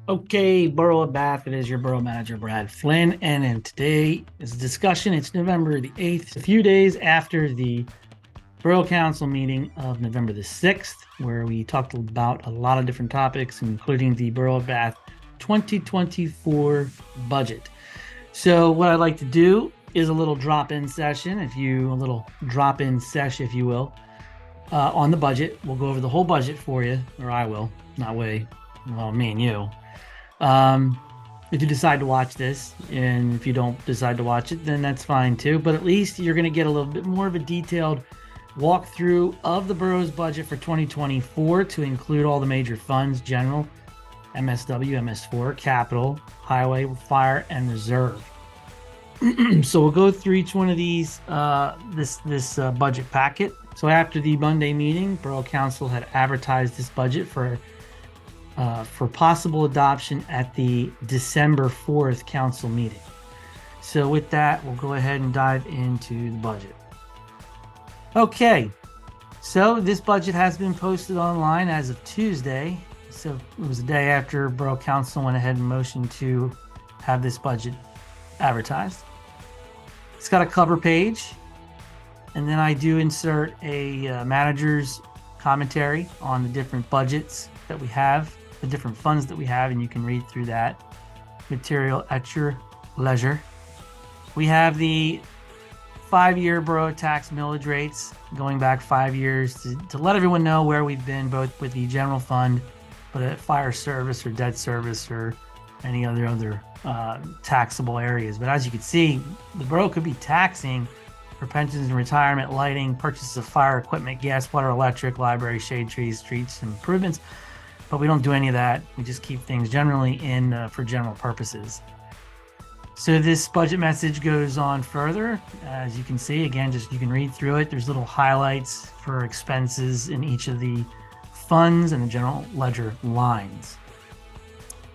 Okay, Borough of Bath, it is your Borough Manager, Brad Flynn. And in today is a discussion. It's November the 8th, a few days after the Borough Council meeting of November the 6th, where we talked about a lot of different topics, including the Borough of Bath 2024 budget. So, what I'd like to do is a little drop-in session, if you will, on the budget. We'll go over the whole budget for you, or I will, not way, well, me and you. Um, if you decide to watch this, and if you don't decide to watch it, then that's fine too. But at least you're going to get a little bit more of a detailed walkthrough of the borough's budget for 2024 to include all the major funds: general, MSW, MS4, capital, highway, fire, and reserve. So we'll go through each one of these, this budget packet. So after the Monday meeting, Borough Council had advertised this budget for possible adoption at the December 4th council meeting. So with that, we'll go ahead and dive into the budget. Okay, so this budget has been posted online as of Tuesday. So it was the day after Borough Council went ahead and motioned to have this budget advertised. It's got a cover page, and then I do insert a manager's commentary on the different budgets that we have, the different funds that we have, and you can read through that material at your leisure. We have the 5-year borough tax millage rates going back 5 years to let everyone know where we've been, both with the general fund, but at fire service or debt service or any other taxable areas. But as you can see, the borough could be taxing for pensions and retirement, lighting, purchases of fire equipment, gas, water, electric, library, shade trees, streets improvements. But we don't do any of that. We just keep things generally in for general purposes. So this budget message goes on further. As you can see, again, just you can read through it. There's little highlights for expenses in each of the funds and the general ledger lines.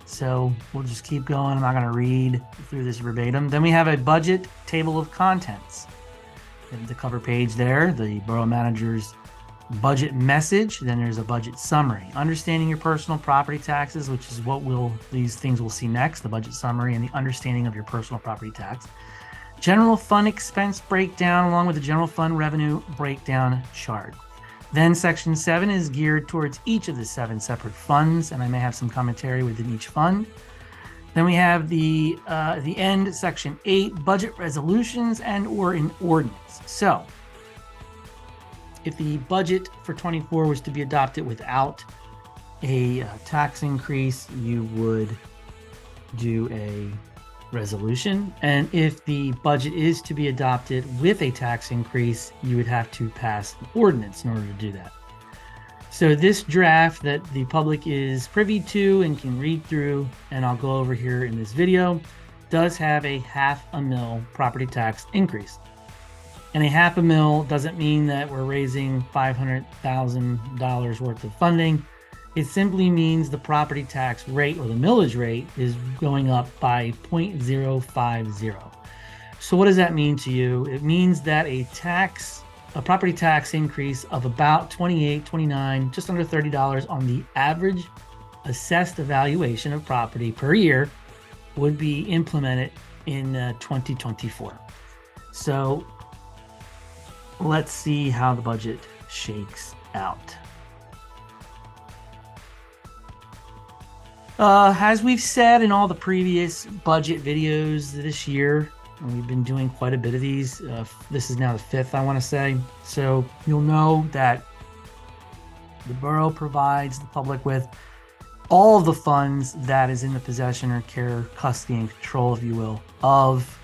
So we'll just keep going. I'm not going to read through this verbatim. Then we have a budget table of contents. The cover page there, the borough manager's budget message. Then there's a budget summary. Understanding your personal property taxes, which is what these things we'll see next, the budget summary and the understanding of your personal property tax. General fund expense breakdown along with the general fund revenue breakdown chart. Then section 7 is geared towards each of the 7 separate funds, and I may have some commentary within each fund. Then we have the end, section 8, budget resolutions and or an ordinance. So if the budget for 24 was to be adopted without a tax increase, you would do a resolution. And if the budget is to be adopted with a tax increase, you would have to pass an ordinance in order to do that. So this draft that the public is privy to and can read through, and I'll go over here in this video, does have a $500,000 property tax increase. And a $500,000 doesn't mean that we're raising $500,000 worth of funding. It simply means the property tax rate or the millage rate is going up by 0.050. So what does that mean to you? It means that a property tax increase of about $28, $29, just under $30 on the average assessed evaluation of property per year would be implemented in 2024. So let's see how the budget shakes out. As we've said in all the previous budget videos this year, and we've been doing quite a bit of these. This is now the 5th, I want to say. So you'll know that the borough provides the public with all of the funds that is in the possession or care, custody, and control, if you will, of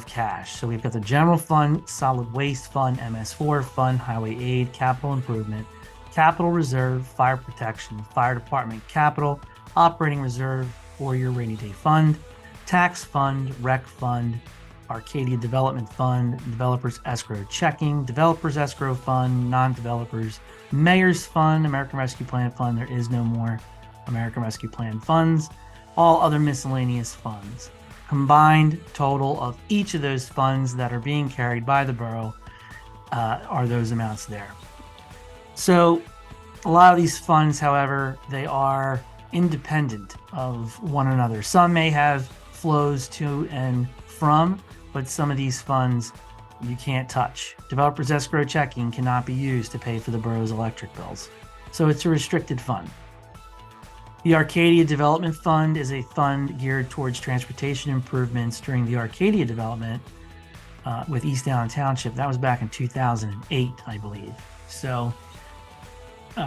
cash. So we've got the general fund, solid waste fund, MS4 fund, highway aid, capital improvement, capital reserve, fire protection, fire department capital, operating reserve for your rainy day fund, tax fund, rec fund, Arcadia development fund, developers escrow checking, developers escrow fund, non-developers, mayor's fund, American Rescue Plan fund. There is no more American Rescue Plan funds, all other miscellaneous funds. Combined total of each of those funds that are being carried by the borough are those amounts there. So a lot of these funds, however, they are independent of one another. Some may have flows to and from, but some of these funds you can't touch. Developers escrow checking cannot be used to pay for the borough's electric bills. So it's a restricted fund. The Arcadia Development Fund is a fund geared towards transportation improvements during the Arcadia development with East Allen Township. That was back in 2008, I believe. So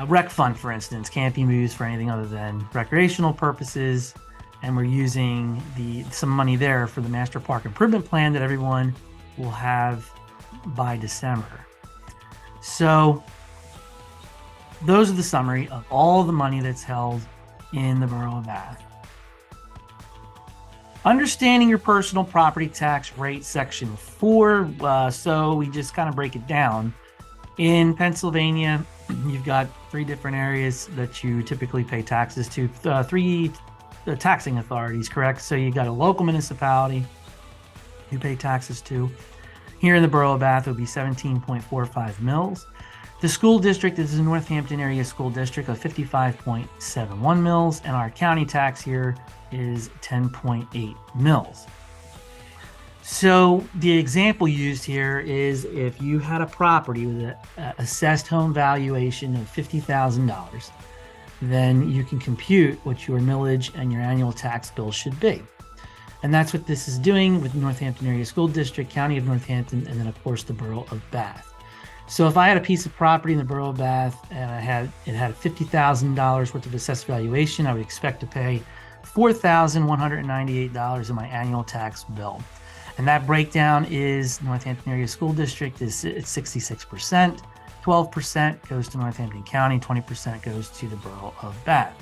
rec fund, for instance, can't be used for anything other than recreational purposes. And we're using some money there for the master park improvement plan that everyone will have by December. So those are the summary of all the money that's held in the Borough of Bath. Understanding your personal property tax rate, section 4. So we just kind of break it down. In Pennsylvania, you've got 3 different areas that you typically pay taxes to. 3 taxing authorities, correct? So you got a local municipality you pay taxes to. Here in the Borough of Bath, it would be 17.45 mils. The school district is the Northampton Area School District of 55.71 mils, and our county tax here is 10.8 mils. So the example used here is if you had a property with an assessed home valuation of $50,000, then you can compute what your millage and your annual tax bill should be. And that's what this is doing with Northampton Area School District, County of Northampton, and then of course the Borough of Bath. So if I had a piece of property in the Borough of Bath and it had $50,000 worth of assessed valuation, I would expect to pay $4,198 in my annual tax bill. And that breakdown is Northampton Area School District is at 66%, 12% goes to Northampton County, 20% goes to the Borough of Bath.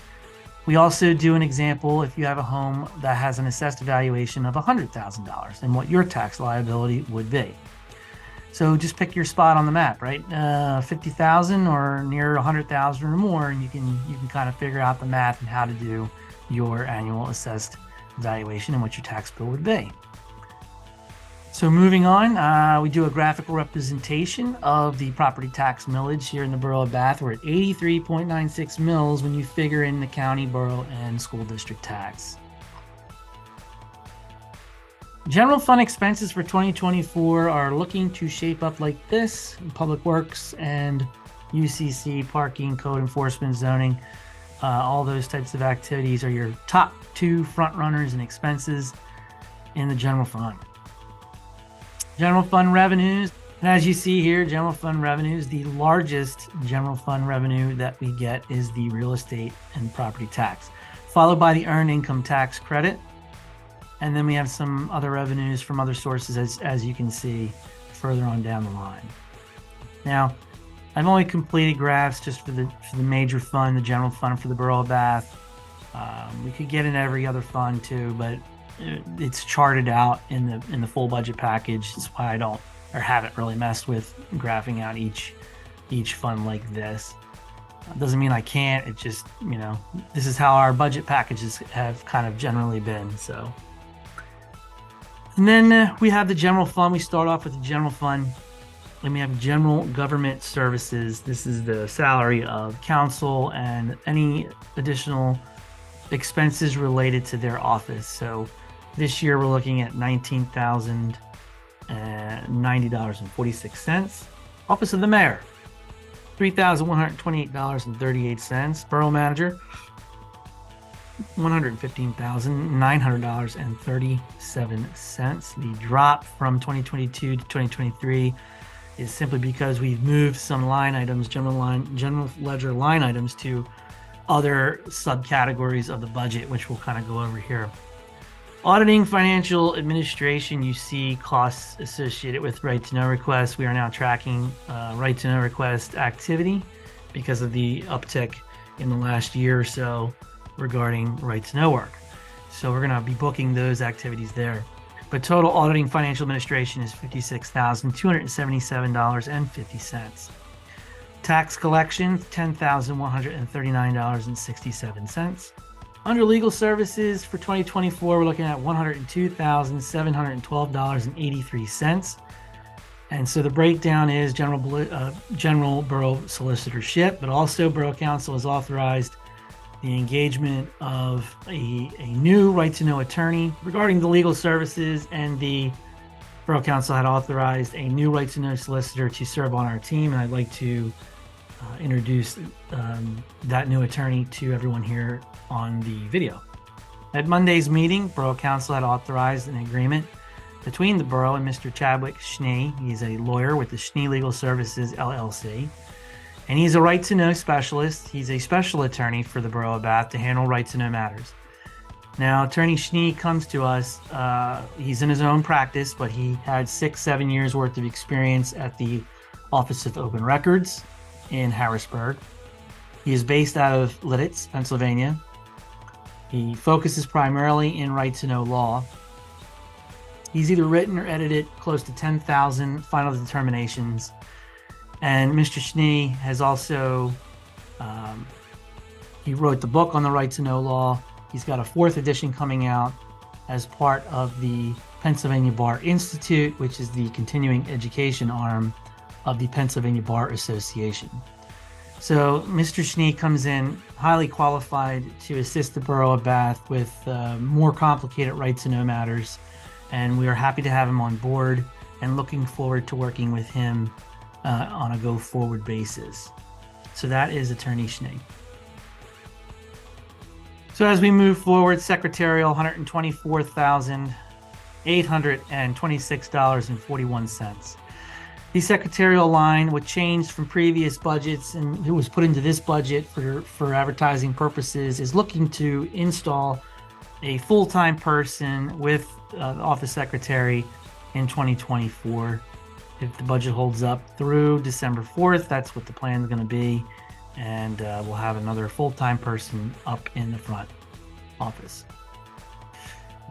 We also do an example if you have a home that has an assessed valuation of $100,000 and what your tax liability would be. So just pick your spot on the map, right? 50,000 or near 100,000 or more, and you can kind of figure out the math and how to do your annual assessed valuation and what your tax bill would be. So moving on, we do a graphical representation of the property tax millage here in the Borough of Bath. We're at 83.96 mils when you figure in the county, borough, and school district tax. General fund expenses for 2024 are looking to shape up like this. Public Works and UCC, parking, code enforcement, zoning, all those types of activities are your top 2 front runners and expenses in the general fund. General fund revenues, and as you see here, general fund revenues, the largest general fund revenue that we get is the real estate and property tax, followed by the earned income tax credit. And then we have some other revenues from other sources, as you can see further on down the line. Now, I've only completed graphs just for the major fund, the general fund for the Borough of Bath. We could get in every other fund too, but it's charted out in the full budget package. That's why I don't or haven't really messed with graphing out each fund like this. Doesn't mean I can't. It just, this is how our budget packages have kind of generally been. So. And then we have the general fund. We start off with the general fund. Then we have general government services. This is the salary of council and any additional expenses related to their office. So this year we're looking at $19,090.46. Office of the Mayor, $3,128.38. Borough Manager, $115,900.37. The drop from 2022 to 2023 is simply because we've moved some line items, general ledger line items, to other subcategories of the budget, which we'll kind of go over here. Auditing, financial administration, you see costs associated with right to know requests. We are now tracking right to know request activity because of the uptick in the last year or so regarding right to know work. So we're going to be booking those activities there. But total auditing financial administration is $56,277.50. Tax collection, $10,139.67. Under legal services for 2024, we're looking at $102,712.83. And so the breakdown is general borough solicitorship, but also Borough Council has authorized the engagement of a new right-to-know attorney regarding the legal services, and the Borough Council had authorized a new right-to-know solicitor to serve on our team, and I'd like to introduce that new attorney to everyone here on the video. At Monday's meeting, Borough Council had authorized an agreement between the Borough and Mr. Chadwick Schnee. He's a lawyer with the Schnee Legal Services, LLC, and he's a right-to-know specialist. He's a special attorney for the Borough of Bath to handle right-to-know matters. Now, Attorney Schnee comes to us. He's in his own practice, but he had 6-7 years worth of experience at the Office of Open Records in Harrisburg. He is based out of Lititz, Pennsylvania. He focuses primarily in right-to-know law. He's either written or edited close to 10,000 final determinations. And Mr. Schnee has also, he wrote the book on the right-to-know law. He's got a 4th edition coming out as part of the Pennsylvania Bar Institute, which is the continuing education arm of the Pennsylvania Bar Association. So Mr. Schnee comes in highly qualified to assist the Borough of Bath with more complicated right-to-know matters, and we are happy to have him on board and looking forward to working with him on a go-forward basis. So that is Attorney Schnee. So as we move forward, secretarial, $124,826.41. The secretarial line, which changed from previous budgets and it was put into this budget for advertising purposes, is looking to install a full-time person with the office secretary in 2024. If the budget holds up through December 4th, that's what the plan is going to be. And we'll have another full-time person up in the front office.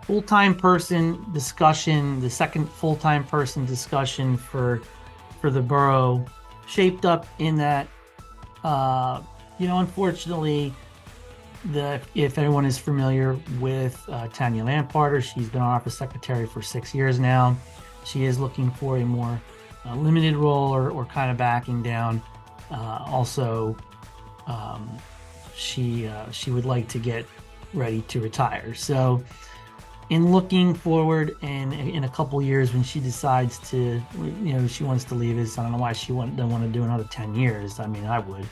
Full-time person discussion, the second full-time person discussion for the borough shaped up in that, unfortunately, if anyone is familiar with Tanya Lamparter, she's been our office secretary for 6 years now. She is looking for a more limited role or kind of backing down. She would like to get ready to retire. So in looking forward in a couple years when she decides to, she wants to leave us, I don't know why she doesn't want to do another 10 years. I mean, I would.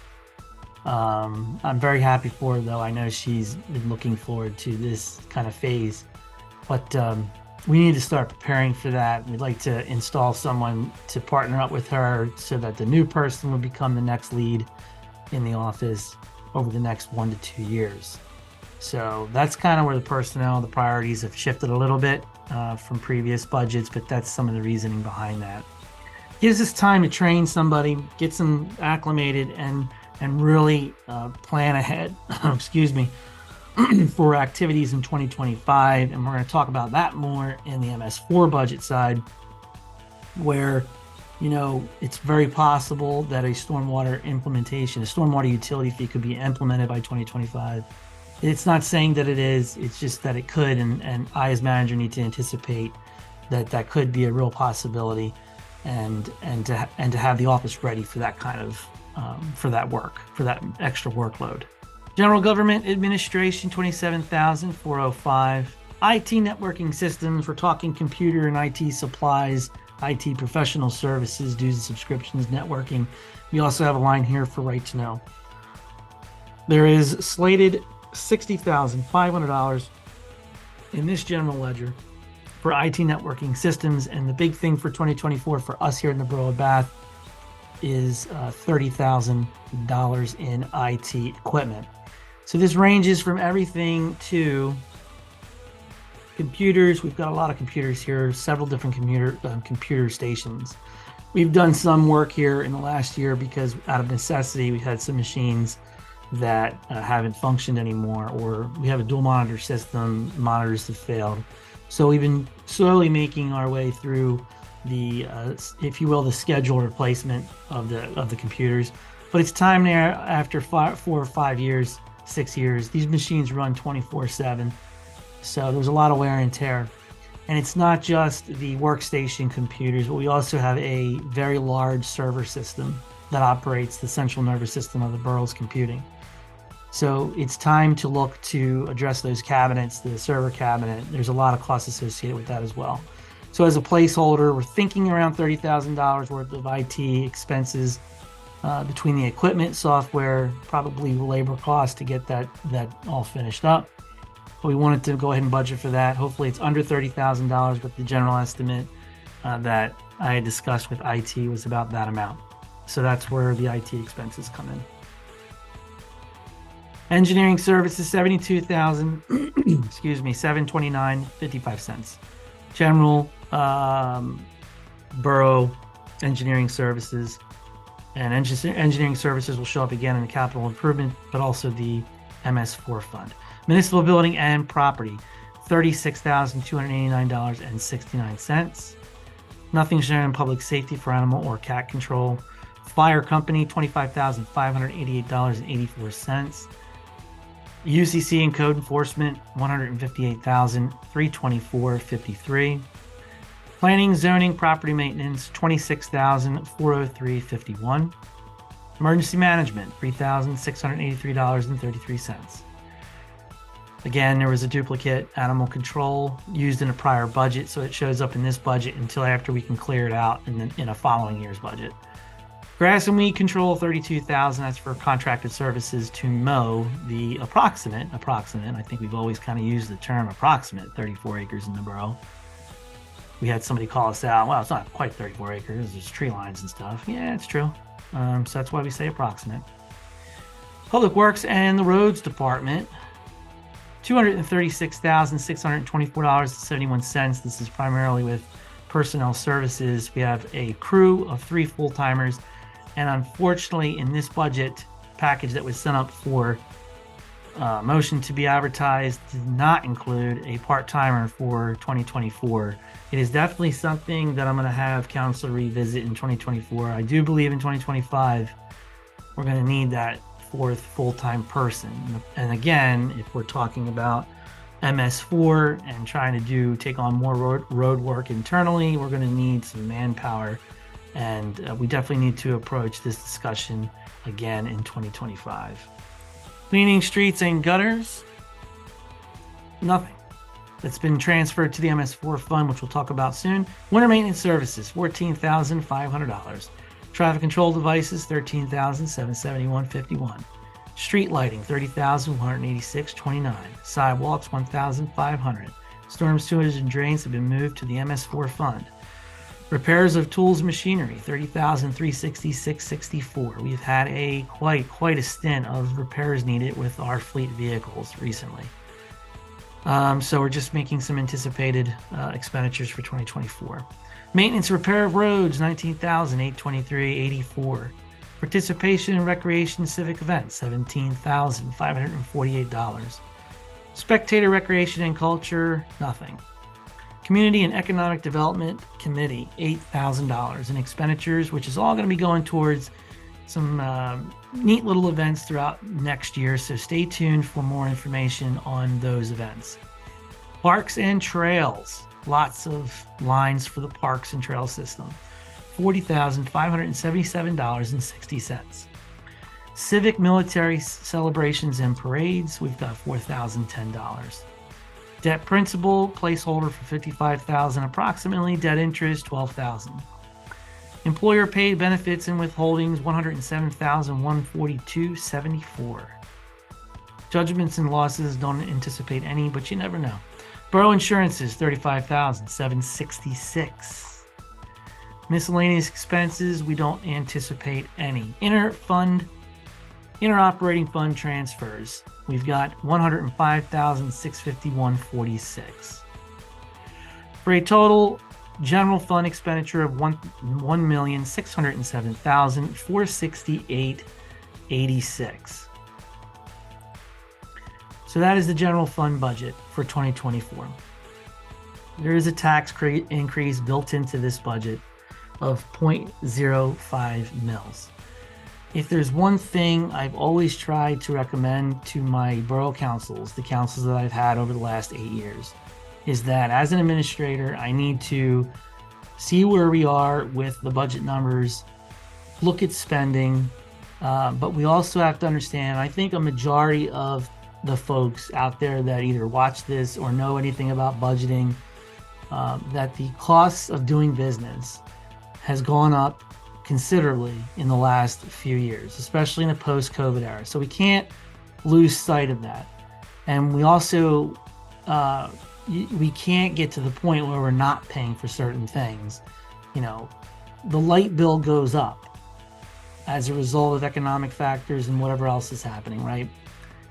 I'm very happy for her, though. I know she's been looking forward to this kind of phase, but we need to start preparing for that. We'd like to install someone to partner up with her so that the new person will become the next lead in the office over the next 1 to 2 years. So that's kind of where the priorities have shifted a little bit from previous budgets, but that's some of the reasoning behind that. Gives us time to train somebody, get them acclimated, and really plan ahead, for activities in 2025. And we're going to talk about that more in the MS4 budget side, where it's very possible that a stormwater utility fee could be implemented by 2025. It's not saying that it is, it's just that it could, and I as manager need to anticipate that could be a real possibility, and to have the office ready for that kind of for that extra workload. General Government Administration, $27,405. IT networking systems, we're talking computer and IT supplies, IT professional services, dues and subscriptions, networking. We also have a line here for right to know. There is slated $60,500 in this general ledger for IT networking systems, and the big thing for 2024 for us here in the Borough of Bath is $30,000 in IT equipment. So this ranges from everything to computers. We've got a lot of computers here, several different computer stations. We've done some work here in the last year because out of necessity, we had some machines that haven't functioned anymore, or we have a dual monitor system, monitors have failed. So we've been slowly making our way through the, if you will, the scheduled replacement of the computers. But it's time now, after 4 or 5 years, 6 years, these machines run 24/7. So there's a lot of wear and tear. And it's not just the workstation computers, but we also have a very large server system that operates the central nervous system of the borough's computing. So it's time to look to address those cabinets, the server cabinet. There's a lot of costs associated with that as well. So as a placeholder, we're thinking around $30,000 worth of IT expenses between the equipment, software, probably labor costs to get that all finished up. But we wanted to go ahead and budget for that. Hopefully it's under $30,000, but the general estimate that I had discussed with IT was about that amount. So that's where the IT expenses come in. Engineering services, 72,000, excuse me, 729.55 cents. General borough engineering services, and engineering services will show up again in the capital improvement, but also the MS4 fund. Municipal building and property, $36,289.69. Nothing shown in public safety for animal or cat control. Fire company, $25,588.84. UCC and code enforcement, $158,324.53. Planning, zoning, property maintenance, $26,403.51. Emergency management, $3,683.33. Again, there was a duplicate animal control used in a prior budget, so it shows up in this budget until after we can clear it out in a following year's budget. Grass and weed control, $32,000. That's for contracted services to mow the approximate. I think we've always kind of used the term approximate 34 acres in the borough. We had somebody call us out. Well, it's not quite 34 acres. There's tree lines and stuff. Yeah, it's true. So that's why we say approximate. Public Works and the Roads Department, $236,624.71. This is primarily with personnel services. We have a crew of 3 full-timers. And unfortunately, in this budget package that was sent up for motion to be advertised, did not include a part-timer for 2024. It is definitely something that I'm going to have council revisit in 2024. I do believe in 2025, we're going to need that 4th full-time person. And again, if we're talking about MS4 and trying to take on more road work internally, we're going to need some manpower. And we definitely need to approach this discussion again in 2025. Cleaning streets and gutters, nothing. That's been transferred to the MS4 fund, which we'll talk about soon. Winter maintenance services, $14,500. Traffic control devices, $13,771.51. Street lighting, $30,186.29. Sidewalks, $1,500. Storm sewers and drains have been moved to the MS4 fund. Repairs of tools and machinery, $30,366.64. We've had quite a stint of repairs needed with our fleet vehicles recently. So we're just making some anticipated expenditures for 2024. Maintenance repair of roads, $19,823.84. Participation in recreation civic events, $17,548. Spectator recreation and culture, nothing. Community and Economic Development Committee, $8,000 in expenditures, which is all going to be going towards some neat little events throughout next year. So stay tuned for more information on those events. Parks and Trails, lots of lines for the parks and trail system, $40,577.60. Civic military celebrations and parades, we've got $4,010. Debt principal, placeholder for $55,000 approximately. Debt interest, $12,000. Employer paid benefits and withholdings, $107,142.74. Judgments and losses, don't anticipate any, but you never know. Borough insurances, $35,766. Miscellaneous expenses, we don't anticipate any. Inter-operating fund transfers, we've got $105,651.46. For a total general fund expenditure of $1,607,468.86. So that is the general fund budget for 2024. There is a tax increase built into this budget of 0.05 mils. If there's one thing I've always tried to recommend to my borough councils, the councils that I've had over the last 8 years, is that as an administrator, I need to see where we are with the budget numbers, look at spending, But we also have to understand, I think a majority of the folks out there that either watch this or know anything about budgeting, that the costs of doing business has gone up considerably in the last few years, especially in the post-COVID era. So we can't lose sight of that. And we also, we can't get to the point where we're not paying for certain things. You know, the light bill goes up as a result of economic factors and whatever else is happening, right?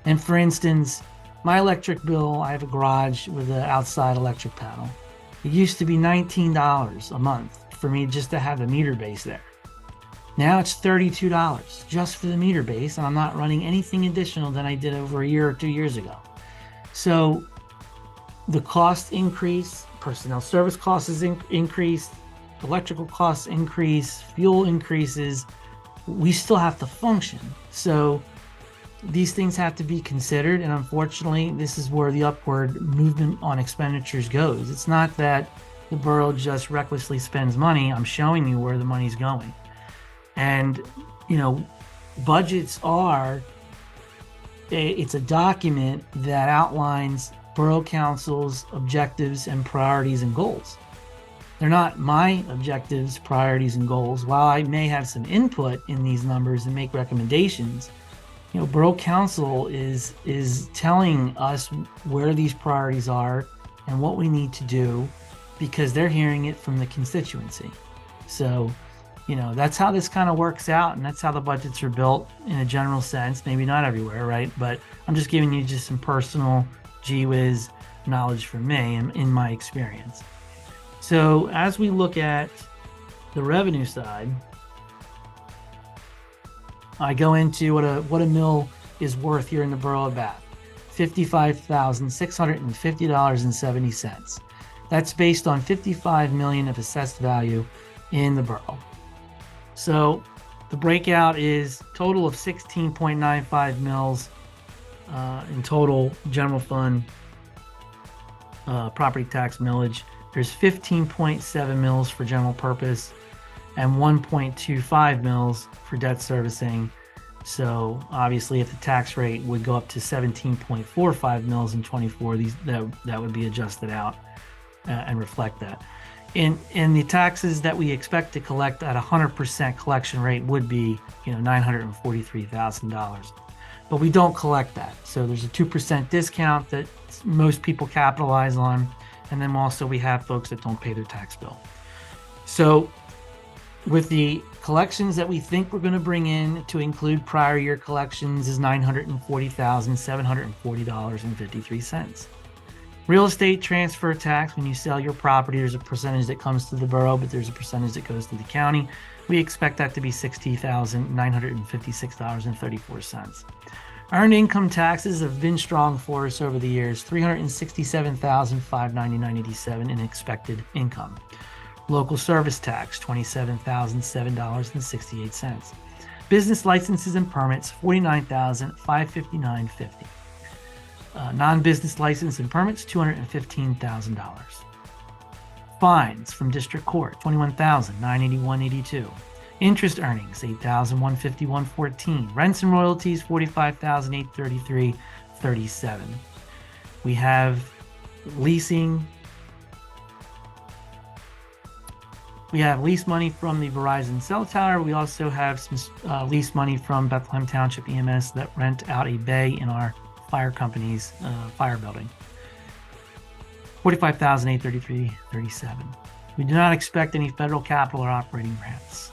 And for instance, my electric bill, I have a garage with an outside electric panel. It used to be $19 a month for me just to have the meter base there. Now it's $32 just for the meter base, and I'm not running anything additional than I did over a year or 2 years ago. So the cost increase, personnel service costs increase, electrical costs increase, fuel increases. We still have to function. So these things have to be considered, and unfortunately, this is where the upward movement on expenditures goes. It's not that the borough just recklessly spends money. I'm showing you where the money's going. And, you know, budgets are, it's a document that outlines borough council's objectives and priorities and goals. They're not my objectives, priorities, and goals. While I may have some input in these numbers and make recommendations, you know, borough council is telling us where these priorities are and what we need to do, because they're hearing it from the constituency. So, you know, that's how this kind of works out, and that's how the budgets are built in a general sense. Maybe not everywhere, right? But I'm just giving you just some personal gee whiz knowledge from me and in my experience. So as we look at the revenue side, I go into what a mill is worth here in the borough of Bath: $55,650.70. That's based on 55 million of assessed value in the borough. So the breakout is total of 16.95 mils in total general fund property tax millage. There's 15.7 mils for general purpose and 1.25 mils for debt servicing. So obviously, if the tax rate would go up to 17.45 mils in 24, that would be adjusted out and reflect that. And the taxes that we expect to collect at 100% collection rate would be, you know, $943,000. But we don't collect that. So there's a 2% discount that most people capitalize on. And then also we have folks that don't pay their tax bill. So with the collections that we think we're going to bring in to include prior year collections is $940,740.53. Real estate transfer tax, when you sell your property, there's a percentage that comes to the borough, but there's a percentage that goes to the county. We expect that to be $60,956.34. Earned income taxes have been strong for us over the years, $367,599.87 in expected income. Local service tax, $27,007.68. Business licenses and permits, $49,559.50. Non-business license and permits, $215,000. Fines from district court, $21,981.82. Interest earnings, $8,151.14. Rents and royalties, $45,833.37. We have leasing. We have lease money from the Verizon cell tower. We also have some lease money from Bethlehem Township EMS that rent out a bay in our fire company's fire building. $45,833.37. We do not expect any federal capital or operating grants.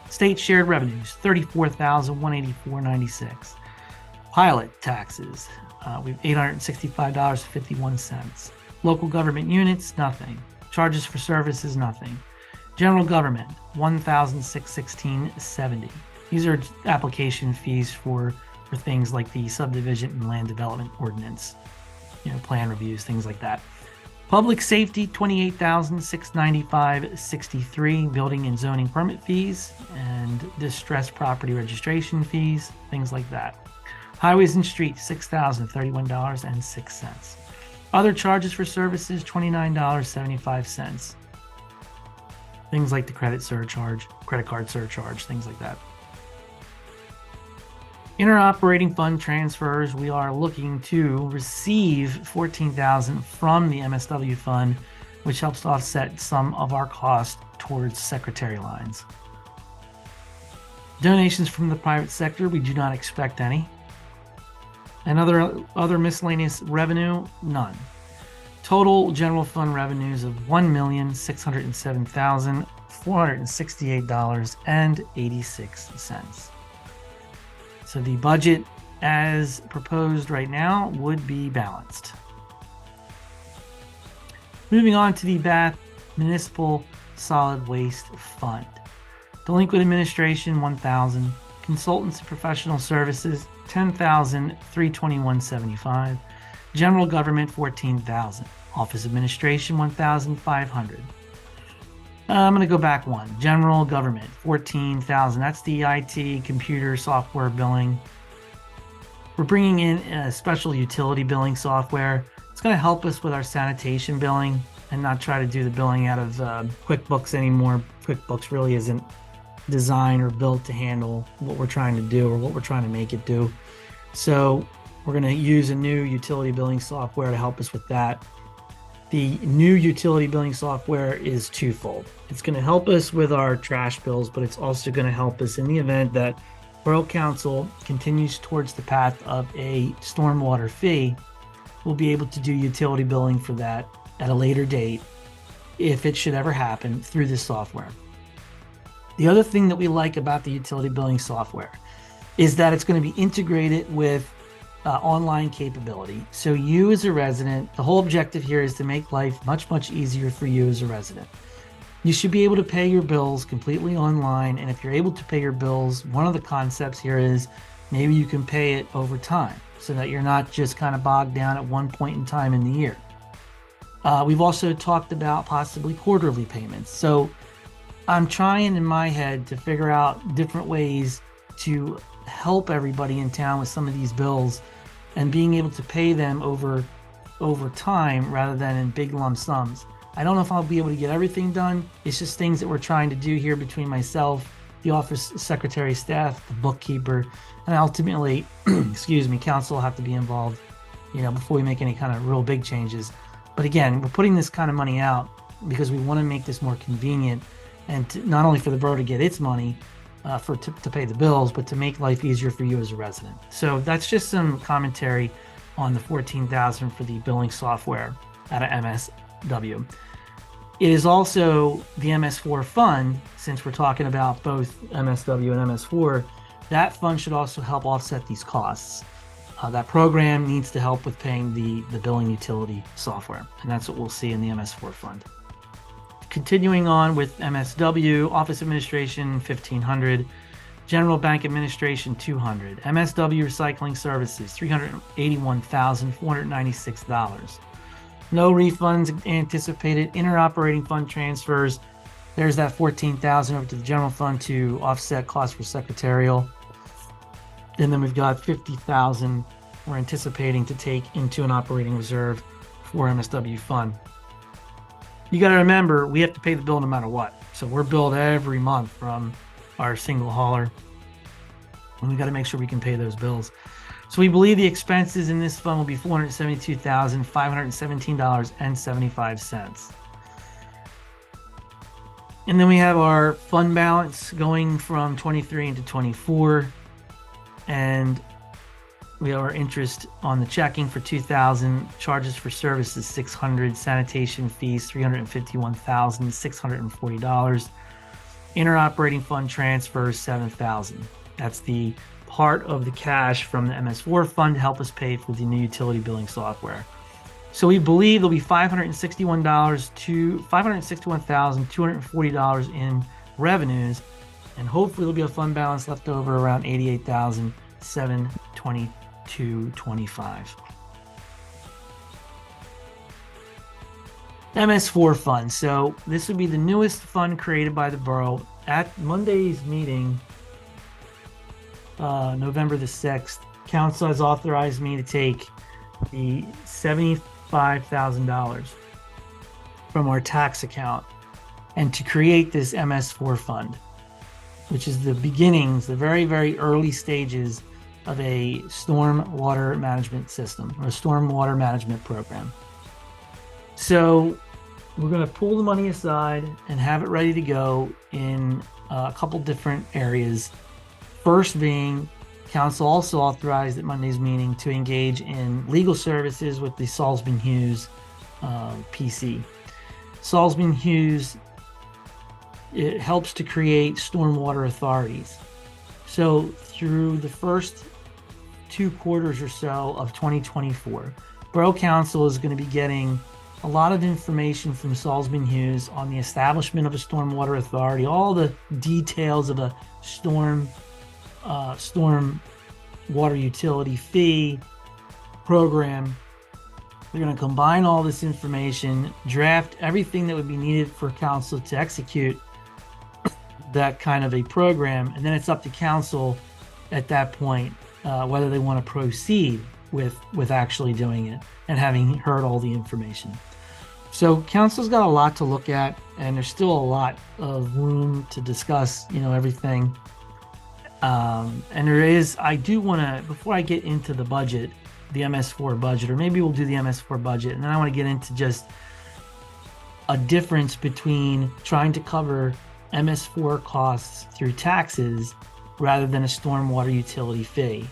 State shared revenues, $34,184.96. Pilot taxes, we have $865.51. Local government units, nothing. Charges for services, nothing. General government, $1,616.70. These are application fees for things like the subdivision and land development ordinance, you know, plan reviews, things like that. Public safety, $28,695.63. Building and zoning permit fees and distressed property registration fees, things like that. Highways and streets, $6,031.06. Other charges for services, $29.75. Things like the credit card surcharge, things like that. Interoperating fund transfers, we are looking to receive $14,000 from the MSW fund, which helps to offset some of our costs towards secretary lines. Donations from the private sector, we do not expect any. And other miscellaneous revenue, none. Total general fund revenues of $1,607,468.86. So the budget as proposed right now would be balanced. Moving on to the Bath Municipal Solid Waste Fund. Delinquent administration, $1,000. Consultants and professional services, $10,321.75. General government, $14,000. Office administration, $1,500. I'm going to go back one. General government, $14,000. That's the IT, computer, software billing. We're bringing in a special utility billing software. It's going to help us with our sanitation billing and not try to do the billing out of QuickBooks anymore. QuickBooks really isn't designed or built to handle what we're trying to do or what we're trying to make it do. So we're going to use a new utility billing software to help us with that. The new utility billing software is twofold. It's going to help us with our trash bills, but it's also going to help us in the event that Borough Council continues towards the path of a stormwater fee. We'll be able to do utility billing for that at a later date if it should ever happen through this software. The other thing that we like about the utility billing software is that it's going to be integrated with online capability. So you as a resident, the whole objective here is to make life much, much easier for you as a resident. You should be able to pay your bills completely online. And if you're able to pay your bills, one of the concepts here is maybe you can pay it over time so that you're not just kind of bogged down at one point in time in the year. We've also talked about possibly quarterly payments. So I'm trying in my head to figure out different ways to help everybody in town with some of these bills and being able to pay them over time rather than in big lump sums. I don't know if I'll be able to get everything done. It's just things that we're trying to do here between myself, the office secretary, staff, the bookkeeper, and ultimately, council will have to be involved, before we make any kind of real big changes. But again, we're putting this kind of money out because we want to make this more convenient and not only for the borough to get its money, to pay the bills, but to make life easier for you as a resident. So that's just some commentary on the $14,000 for the billing software out of MSW. It is also the MS4 fund, since we're talking about both MSW and MS4, that fund should also help offset these costs. That program needs to help with paying the billing utility software, and that's what we'll see in the MS4 fund. Continuing on with MSW, Office Administration, $1,500. General Bank Administration, $200. MSW Recycling Services, $381,496. No refunds anticipated. Interoperating fund transfers. There's that $14,000 over to the general fund to offset costs for secretarial. And then we've got $50,000 we're anticipating to take into an operating reserve for MSW fund. You got to remember, we have to pay the bill no matter what. So we're billed every month from our single hauler, and we got to make sure we can pay those bills. So we believe the expenses in this fund will be $472,517.75. And then we have our fund balance going from 23 into 24, and we have our interest on the checking for $2,000, charges for services $600, sanitation fees $351,640, interoperating fund transfers $7,000. That's the part of the cash from the MS4 fund to help us pay for the new utility billing software. So we believe there'll be $561,240 in revenues, and hopefully there'll be a fund balance left over around $88,722.25. MS4 fund. So this would be the newest fund created by the borough. At Monday's meeting, November the 6th, council has authorized me to take the $75,000 from our tax account and to create this MS4 fund, which is the beginnings, the very, very early stages of a storm water management system or a storm water management program. So we're going to pull the money aside and have it ready to go in a couple different areas. First being, council also authorized at Monday's meeting to engage in legal services with the Salzman-Hughes PC. Salzman-Hughes, it helps to create stormwater authorities. So through the first 2 quarters or so of 2024, Borough Council is going to be getting a lot of information from Salzman-Hughes on the establishment of a stormwater authority, all the details of a storm water utility fee program. They're going to combine all this information, draft everything that would be needed for council to execute that kind of a program, and then it's up to council at that point whether they want to proceed with actually doing it and having heard all the information. So council's got a lot to look at, and there's still a lot of room to discuss, everything. And there is, I do want to, before I get into the budget, the MS4 budget, or maybe we'll do the MS4 budget, and then I want to get into just a difference between trying to cover MS4 costs through taxes rather than a stormwater utility fee.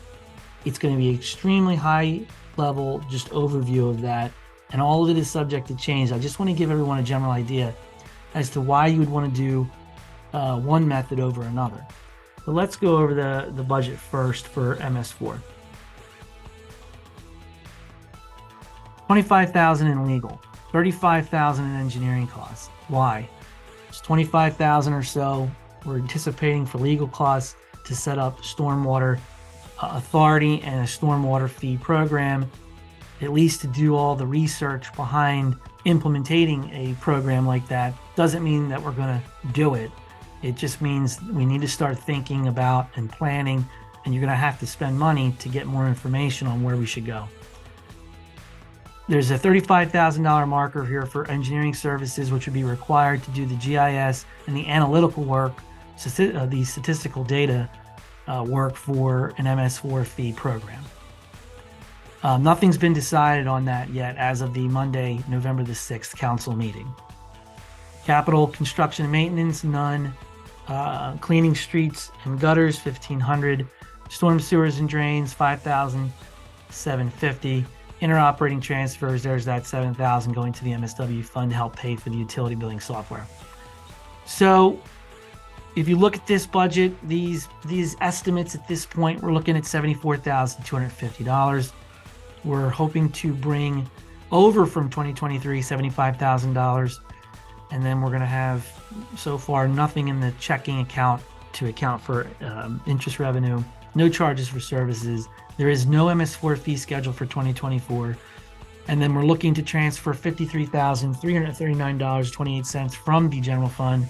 It's going to be extremely high level, just overview of that, and all of it is subject to change. I just want to give everyone a general idea as to why you would want to do one method over another. But let's go over the budget first for MS4. $25,000 in legal, $35,000 in engineering costs. Why? It's $25,000 or so we're anticipating for legal costs to set up stormwater authority and a stormwater fee program, at least to do all the research behind implementing a program like that. Doesn't mean that we're going to do it. It just means we need to start thinking about and planning, and you're going to have to spend money to get more information on where we should go. There's a $35,000 marker here for engineering services, which would be required to do the GIS and the analytical work, the statistical data work for an MS4 fee program. Nothing's been decided on that yet as of the Monday, November the 6th council meeting. Capital construction and maintenance, none. Cleaning streets and gutters, $1,500. Storm sewers and drains, $5,750. Interoperating transfers, there's that $7,000 going to the MSW fund to help pay for the utility billing software. So if you look at this budget, these estimates at this point, we're looking at $74,250. We're hoping to bring over from 2023 $75,000, and then we're going to have so far nothing in the checking account to account for interest revenue, no charges for services. There is no MS4 fee schedule for 2024. And then we're looking to transfer $53,339.28 from the general fund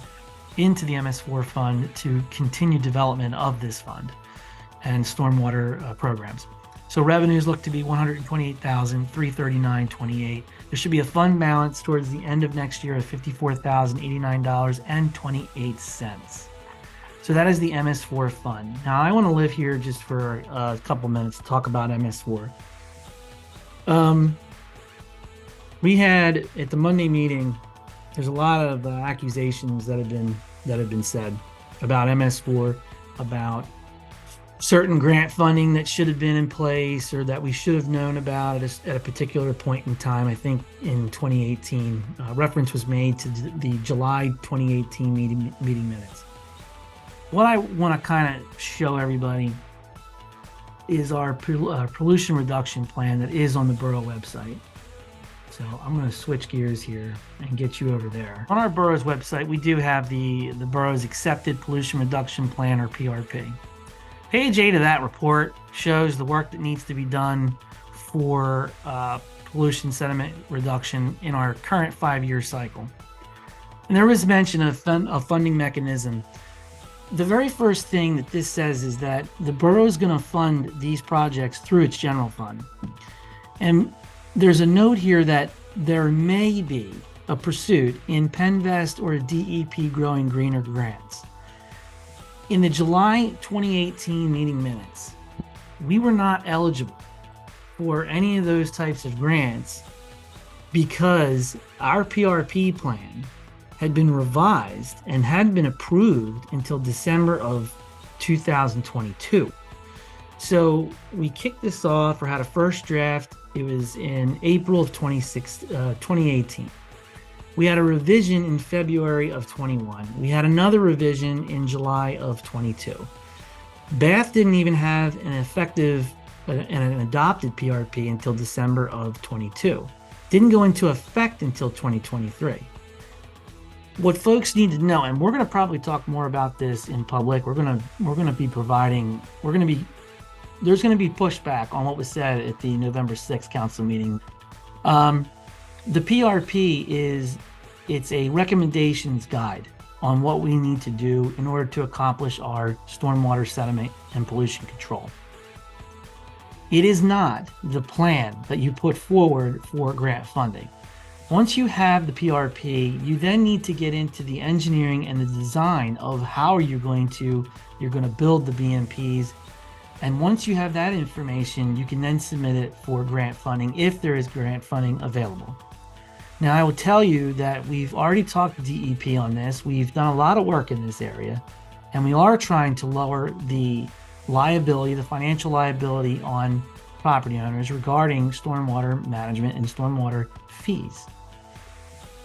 into the MS4 fund to continue development of this fund and stormwater programs. So revenues look to be $128,339.28. There should be a fund balance towards the end of next year of $54,089.28. So that is the MS4 fund. Now I want to live here just for a couple minutes to talk about MS4. We had at the Monday meeting, there's a lot of accusations that have been said about MS4, about certain grant funding that should have been in place or that we should have known about at a particular point in time. I think in 2018, reference was made to the July 2018 meeting minutes. What I want to kind of show everybody is our pollution reduction plan that is on the Borough website. So I'm going to switch gears here and get you over there. On our Borough's website, we do have the Borough's Accepted Pollution Reduction Plan, or PRP. Page 8 of that report shows the work that needs to be done for pollution sediment reduction in our current 5-year cycle. And there was mention of a funding mechanism. The very first thing that this says is that the borough is going to fund these projects through its general fund. And there's a note here that there may be a pursuit in Penvest or DEP Growing Greener grants. In the July 2018 meeting minutes, we were not eligible for any of those types of grants because our PRP plan had been revised and hadn't been approved until December of 2022. So we kicked this off or had a first draft. It was in April of 2018. We had a revision in February of 21. We had another revision in July of 22. Bath didn't even have an effective and an adopted PRP until December of 22. Didn't go into effect until 2023. What folks need to know, and we're going to probably talk more about this in public. There's going to be pushback on what was said at the November 6th council meeting. The PRP it's a recommendations guide on what we need to do in order to accomplish our stormwater sediment and pollution control. It is not the plan that you put forward for grant funding. Once you have the PRP, you then need to get into the engineering and the design of how you're going to build the BMPs. And once you have that information, you can then submit it for grant funding if there is grant funding available. Now, I will tell you that we've already talked to DEP on this. We've done a lot of work in this area, and we are trying to lower the liability, the financial liability on property owners regarding stormwater management and stormwater fees.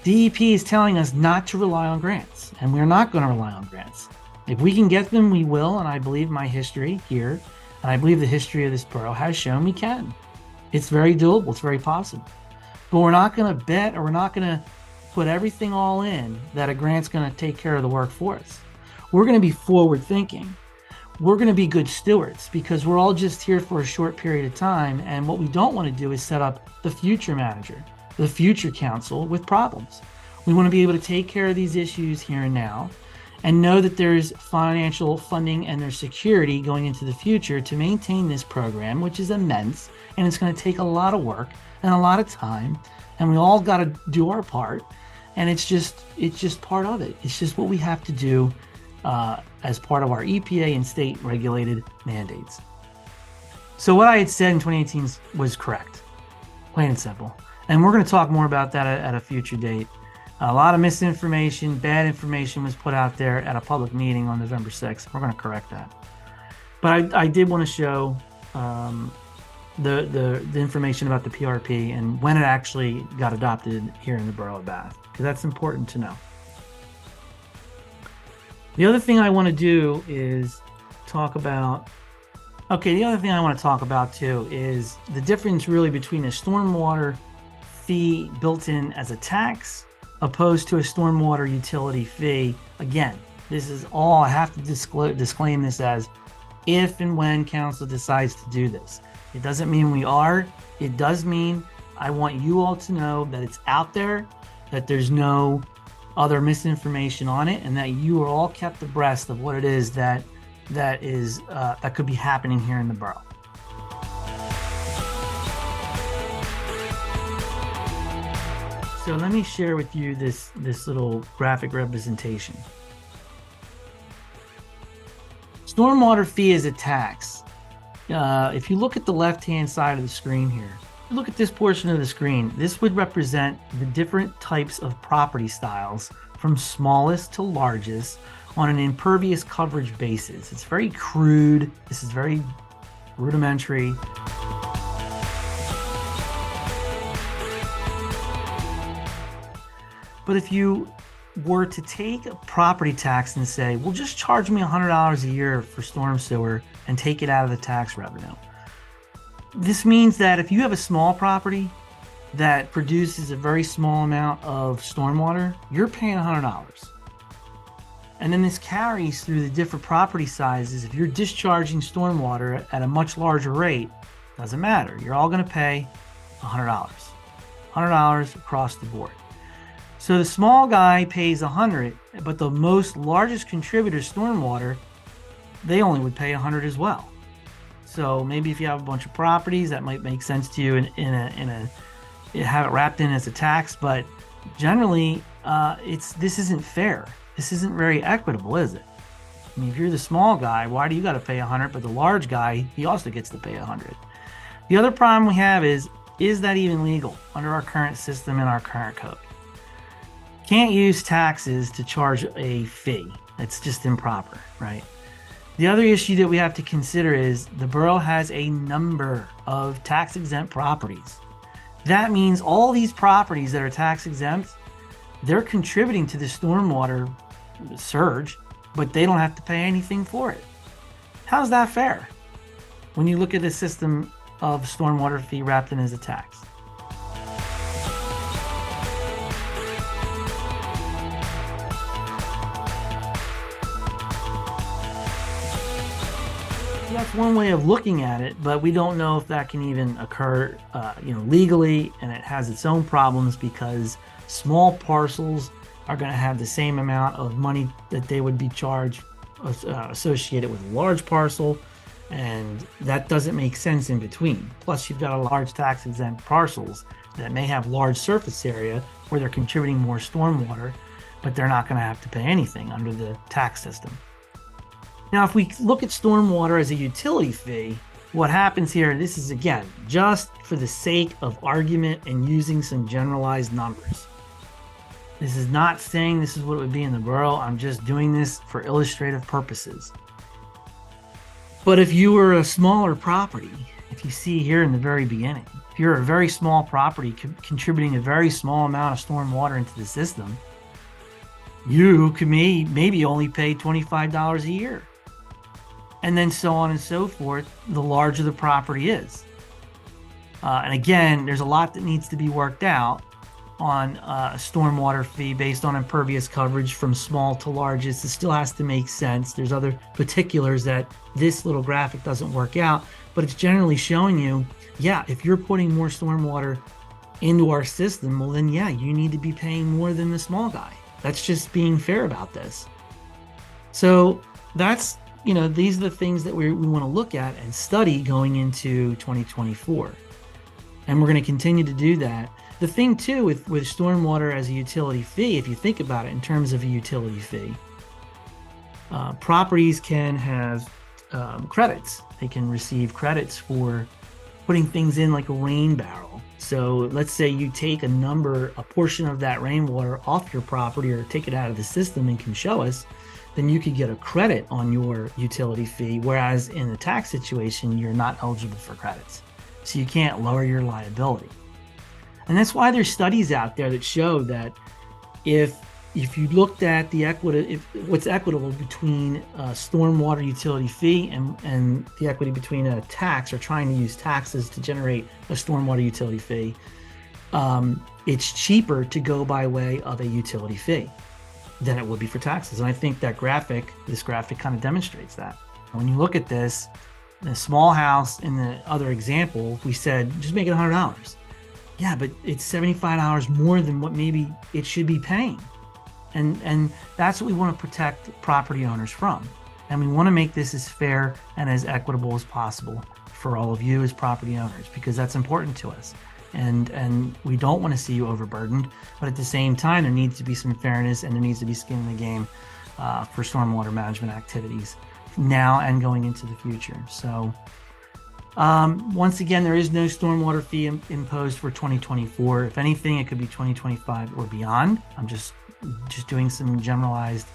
DEP is telling us not to rely on grants, and we're not going to rely on grants. If we can get them, we will, and I believe my history here, and I believe the history of this borough has shown we can. It's very doable. It's very possible. But we're not going to bet, or we're not going to put everything all in that a grant's going to take care of the work for us. We're going to be forward thinking. We're going to be good stewards because we're all just here for a short period of time. And what we don't want to do is set up the future manager, the future council with problems. We want to be able to take care of these issues here and now and know that there's financial funding and there's security going into the future to maintain this program, which is immense. And it's going to take a lot of work and a lot of time. And we all got to do our part. And it's just part of it. It's just what we have to do as part of our EPA and state regulated mandates. So what I had said in 2018 was correct, plain and simple. And we're going to talk more about that at a future date. A lot of misinformation, bad information was put out there at a public meeting on November 6th. We're going to correct that. But I did want to show the information about the PRP and when it actually got adopted here in the Borough of Bath, because that's important to know. The other thing I want to do is talk about, the other thing I want to talk about too is the difference really between a stormwater fee built in as a tax opposed to a stormwater utility fee. Again, this is all I have to disclaim this as if and when council decides to do this. It doesn't mean we are. It does mean I want you all to know that it's out there, that there's no other misinformation on it, and that you are all kept abreast of what it is that could be happening here in the borough. So let me share with you this little graphic representation. Stormwater fee is a tax. If you look at the left-hand side of the screen here, look at this portion of the screen. This would represent the different types of property styles from smallest to largest on an impervious coverage basis. It's very crude. This is very rudimentary. But if you were to take a property tax and say, well, just charge me $100 a year for storm sewer and take it out of the tax revenue. This means that if you have a small property that produces a very small amount of stormwater, you're paying $100. And then this carries through the different property sizes. If you're discharging stormwater at a much larger rate, doesn't matter. You're all going to pay $100. $100 across the board. So the small guy pays $100, but the largest contributor, stormwater, they only would pay $100 as well. So maybe if you have a bunch of properties, that might make sense to you have it wrapped in as a tax. But generally, this isn't fair. This isn't very equitable, is it? I mean, if you're the small guy, why do you got to pay 100, but the large guy, he also gets to pay 100? The other problem we have is that even legal under our current system and our current code? Can't use taxes to charge a fee. It's just improper, right? The other issue that we have to consider is the borough has a number of tax exempt properties. That means all these properties that are tax exempt, they're contributing to the stormwater surge, but they don't have to pay anything for it. How's that fair when you look at the system of stormwater fee wrapped in as a tax? That's one way of looking at it, but we don't know if that can even occur, legally, and it has its own problems because small parcels are going to have the same amount of money that they would be charged associated with a large parcel, and that doesn't make sense in between. Plus, you've got a large tax exempt parcels that may have large surface area where they're contributing more stormwater, but they're not going to have to pay anything under the tax system. Now, if we look at stormwater as a utility fee, what happens here, this is again, just for the sake of argument and using some generalized numbers. This is not saying this is what it would be in the borough. I'm just doing this for illustrative purposes. But if you were a smaller property, if you see here in the very beginning, if you're a very small property contributing a very small amount of stormwater into the system, you could maybe only pay $25 a year. And then so on and so forth, the larger the property is. And again, there's a lot that needs to be worked out on a stormwater fee based on impervious coverage from small to largest. It still has to make sense. There's other particulars that this little graphic doesn't work out, but it's generally showing you, yeah, if you're putting more stormwater into our system, well then yeah, you need to be paying more than the small guy. That's just being fair about this. So that's, these are the things that we want to look at and study going into 2024. And we're going to continue to do that. The thing too with stormwater as a utility fee, if you think about it in terms of a utility fee, properties can have credits. They can receive credits for putting things in like a rain barrel. So let's say you take a portion of that rainwater off your property or take it out of the system and can show us, then you could get a credit on your utility fee. Whereas in the tax situation, you're not eligible for credits. So you can't lower your liability. And that's why there's studies out there that show that if you looked at what's equitable between a stormwater utility fee and the equity between a tax or trying to use taxes to generate a stormwater utility fee, it's cheaper to go by way of a utility fee than it would be for taxes. And I think this graphic kind of demonstrates that. When you look at this, the small house in the other example, we said, just make it $100. Yeah, but it's $75 more than what maybe it should be paying. And that's what we want to protect property owners from. And we want to make this as fair and as equitable as possible for all of you as property owners, because that's important to us. And we don't want to see you overburdened, but at the same time, there needs to be some fairness and there needs to be skin in the game for stormwater management activities now and going into the future. So once again, there is no stormwater fee imposed for 2024. If anything, it could be 2025 or beyond. I'm just doing some generalized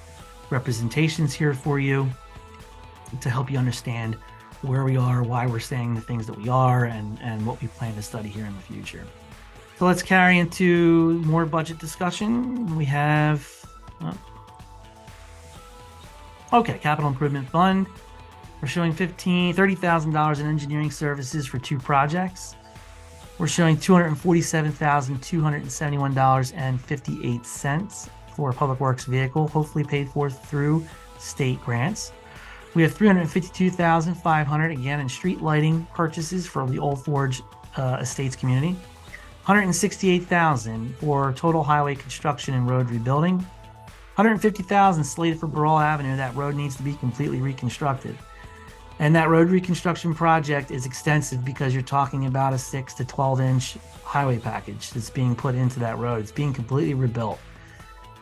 representations here for you to help you understand where we are, why we're saying the things that we are, and what we plan to study here in the future. So let's carry into more budget discussion. We have, Capital Improvement Fund. We're showing $30,000 in engineering services for 2 projects. We're showing $247,271.58 for a public works vehicle, hopefully paid for through state grants. We have $352,500 again in street lighting purchases for the Old Forge Estates community. $168,000 for total highway construction and road rebuilding. $150,000 slated for Borough Avenue. That road needs to be completely reconstructed. And that road reconstruction project is extensive because you're talking about a 6 to 12 inch highway package that's being put into that road. It's being completely rebuilt.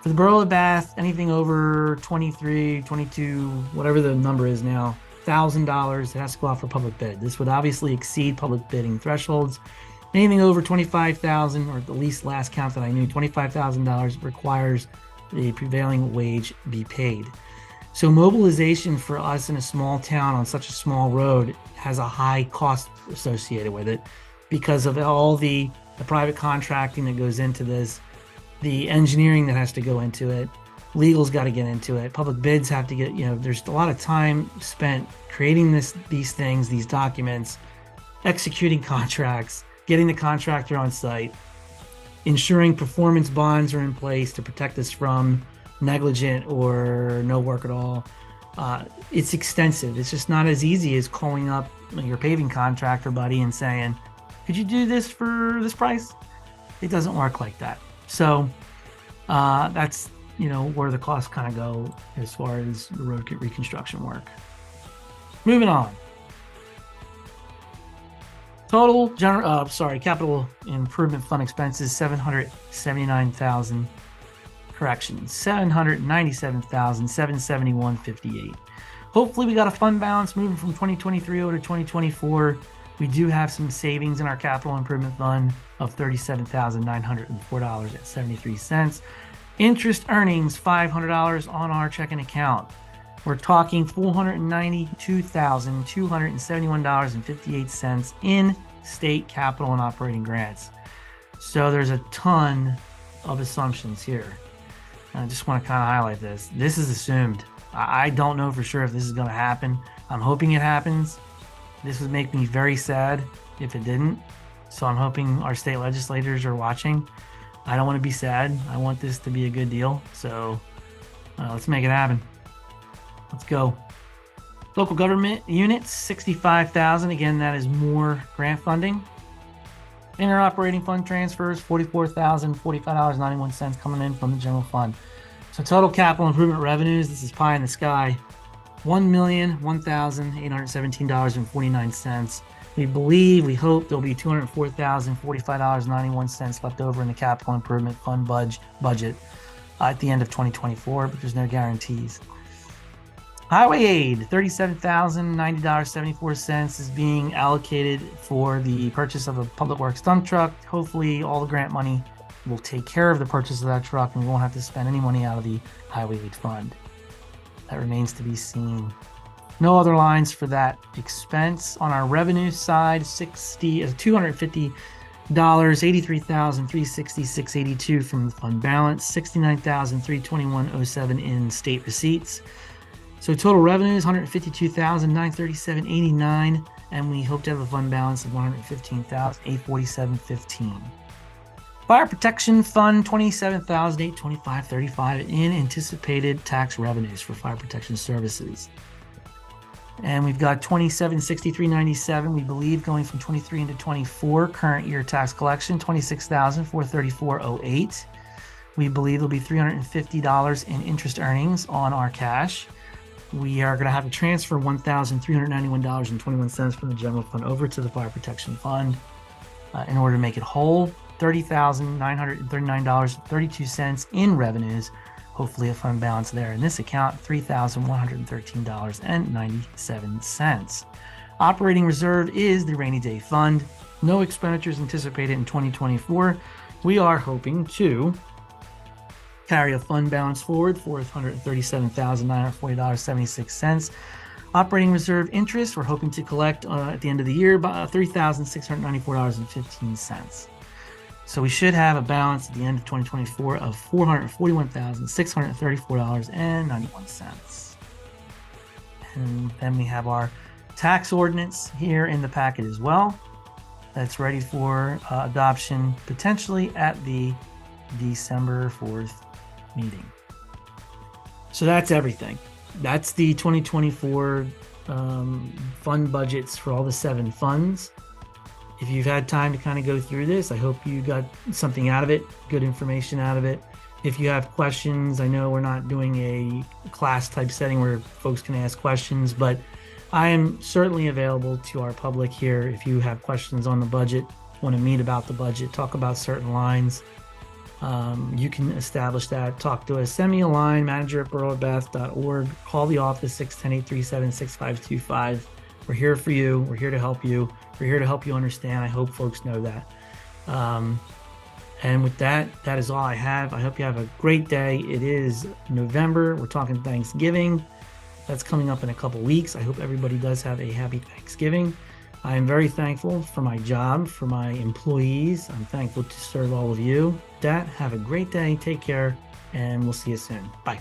For the Borough of Bath, anything over 23, 22, whatever the number is now, $1,000, it has to go out for public bid. This would obviously exceed public bidding thresholds. Anything over 25,000, or at the least last count that I knew, $25,000 requires the prevailing wage be paid. So mobilization for us in a small town on such a small road has a high cost associated with it because of all the private contracting that goes into this, the engineering that has to go into it, legal's got to get into it, public bids have to get, there's a lot of time spent creating these things, these documents, executing contracts, getting the contractor on site, ensuring performance bonds are in place to protect us from negligent or no work at all. It's extensive. It's just not as easy as calling up your paving contractor buddy and saying, could you do this for this price? It doesn't work like that. So that's where the costs kind of go as far as the road reconstruction work. Moving on. Total capital improvement fund expenses, $779,000. Corrections, $797,771.58. Hopefully we got a fund balance moving from 2023 over to 2024. We do have some savings in our capital improvement fund of $37,904.73. Interest earnings, $500 on our checking account. We're talking $492,271.58 in state capital and operating grants. So there's a ton of assumptions here. I just want to kind of highlight this. This is assumed. I don't know for sure if this is going to happen. I'm hoping it happens. This would make me very sad if it didn't. So I'm hoping our state legislators are watching. I don't want to be sad. I want this to be a good deal. So let's make it happen. Let's go. Local government units, $65,000. Again, that is more grant funding. Inter-operating fund transfers, $44,045.91 coming in from the general fund. So total capital improvement revenues, this is pie in the sky, $1,001,817.49. We hope there'll be $204,045.91 left over in the capital improvement fund budget at the end of 2024, but there's no guarantees. Highway aid, $37,090.74 is being allocated for the purchase of a public works dump truck. Hopefully all the grant money will take care of the purchase of that truck and we won't have to spend any money out of the highway aid fund. That remains to be seen. No other lines for that expense. On our revenue side, $250, $83,366.82 from the fund balance, $69,321.07 in state receipts. So total revenue is $152,937.89, and we hope to have a fund balance of $115,847.15. Fire Protection Fund, $27,825.35 in anticipated tax revenues for fire protection services. And we've got $27,6397, we believe, going from 23 into 24. Current year tax collection, $26,434.08. We believe there'll be $350 in interest earnings on our cash. We are going to have to transfer $1,391.21 from the general fund over to the fire protection fund in order to make it whole. $30,939.32 in revenues. Hopefully a fund balance there in this account, $3,113.97. Operating reserve is the rainy day fund. No expenditures anticipated in 2024. We are hoping to carry a fund balance forward for $137,940.76. Operating reserve interest, we're hoping to collect at the end of the year about $3,694.15. So we should have a balance at the end of 2024 of $441,634.91. And then we have our tax ordinance here in the packet as well. That's ready for adoption potentially at the December 4th meeting. So that's everything. That's the 2024 fund budgets for all the 7 funds. If you've had time to kind of go through this, I hope you got something out of it, good information out of it. If you have questions, I know we're not doing a class type setting where folks can ask questions, but I am certainly available to our public here. If you have questions on the budget, want to meet about the budget, talk about certain lines, You can establish that. Talk to us. Send me a line, manager@boroughbath.org. Call the office, 610-837-6525. We're here for you. We're here to help you. We're here to help you understand. I hope folks know that. And with that, that is all I have. I hope you have a great day. It is November. We're talking Thanksgiving. That's coming up in a couple weeks. I hope everybody does have a happy Thanksgiving. I am very thankful for my job, for my employees. I'm thankful to serve all of you. With that, have a great day. Take care, and we'll see you soon. Bye.